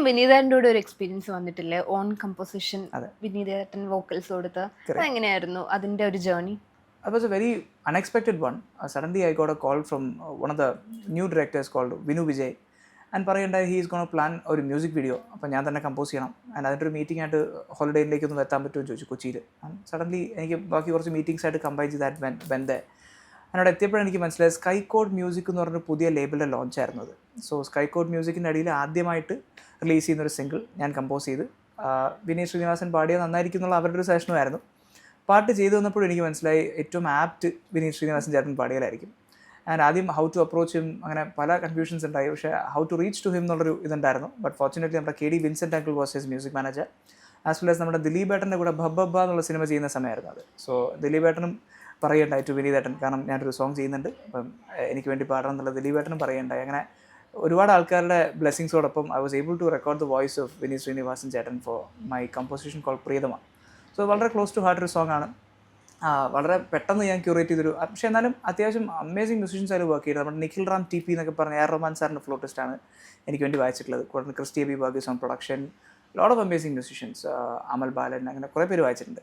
വിനീതേട്ടൻ്റെ കൂടെ ഒരു എക്സ്പീരിയൻസ് വന്നിട്ടില്ലേ, ഓൺ കമ്പോസിഷൻ വിനീതേട്ടൻ വോക്കൽസ് കൊടുത്ത്, അതെങ്ങനെയായിരുന്നു അതിൻ്റെ ഒരു journey? That was a very unexpected one. Suddenly I got a call from one of the new directors called Vinu Vijay and പറയുണ്ടായി he is going to plan ഒരു music video. അപ്പോൾ ഞാൻ തന്നെ compose ചെയ്യണം. And അതിൻ്റെ ഒരു meeting ആയിട്ട് ഹോളിഡേയിലേക്ക് ഒന്ന് എത്താൻ പറ്റുമോ എന്ന് ചോദിച്ചു കൊച്ചിയിൽ. സഡൻലി എനിക്ക് ബാക്കി കുറച്ച് മീറ്റിംഗ്സ് ആയിട്ട് കമ്പൈൻ ചെയ്ത് ദാറ്റ് വെൻ എന്നോട് എത്തിയപ്പോഴാണ് എനിക്ക് മനസ്സിലായത് സ്കൈ കോഡ് മ്യൂസിക് എന്ന് പറഞ്ഞൊരു പുതിയ ലേബിളിൻ്റെ ലോഞ്ച് ആയിരുന്നു അത്. സോ സ്കൈ കോഡ് മ്യൂസിക്കിൻ്റെ അടിയിൽ ആദ്യമായിട്ട് റിലീസ് ചെയ്യുന്നൊരു സിംഗിൾ ഞാൻ കമ്പോസ് ചെയ്ത് വിനീത് ശ്രീനിവാസൻ പാടിയത് നന്നായിരിക്കും എന്നുള്ള അവരുടെ ഒരു സെഷനുമായിരുന്നു. പാട്ട് ചെയ്തു വന്നപ്പോഴും എനിക്ക് മനസ്സിലായി ഏറ്റവും ആപ്റ്റ് വിനീത് ശ്രീനിവാസൻ ചേട്ടൻ പാടിയാലായിരിക്കും. ആൻഡ് ആദ്യം ഹൗ ടു അപ്രോച്ച് ഹിം അങ്ങനെ പല കൺഫ്യൂഷൻസ് ഉണ്ടായി. പക്ഷേ how to reach to him എന്നുള്ളൊരു ഇതുണ്ടായിരുന്നു. ബട്ട് ഫോർച്ചുനേറ്റ്ലി നമ്മുടെ KD Vincent uncle was his music manager as well as നമ്മുടെ ദിലീപേട്ടൻ്റെ കൂടെ ഭബ്ബ എന്നുള്ള സിനിമ ചെയ്യുന്ന സമയമായിരുന്നു അത്. സോ ദിലീപേട്ടനും പറയുണ്ടായി ടു വിനീതേട്ടൻ, കാരണം ഞാനൊരു സോങ് ചെയ്യുന്നുണ്ട്, അപ്പം എനിക്ക് വേണ്ടി പാടണം എന്നുള്ള ദിലീപേട്ടനും പറയുണ്ടായി. അങ്ങനെ ഒരുപാട് ആൾക്കാരുടെ ബ്ലെസ്സിങ്സോടൊപ്പം I was able to record the voice of Vineeth Sreenivasan ചേട്ടൻ for my composition call Priyathama. So വളരെ ക്ലോസ് ടു ഹാർട്ട് ഒരു സോങ് ആണ്. വളരെ പെട്ടെന്ന് ഞാൻ ക്യൂറേറ്റ് ചെയ്തൊരു, പക്ഷേ എന്നാലും അത്യാവശ്യം അമേസിങ് മ്യൂസിഷ്യൻസ് ആയിട്ട് വർക്ക് ചെയ്തത്. നമ്മുടെ നിഖിൽ റാം TP എന്നൊക്കെ പറഞ്ഞ AR റഹ്മാൻ സാറിൻ്റെ ഫ്ലോട്ടിസ്റ്റാണ് എനിക്ക് വേണ്ടി വായിച്ചിട്ടുള്ളത്. കൂടാതെ ക്രിസ്റ്റി ബി ബാഗീസ് on production, lot of amazing musicians, Amal Balan, അങ്ങനെ കുറേ പേര് വായിച്ചിട്ടുണ്ട്.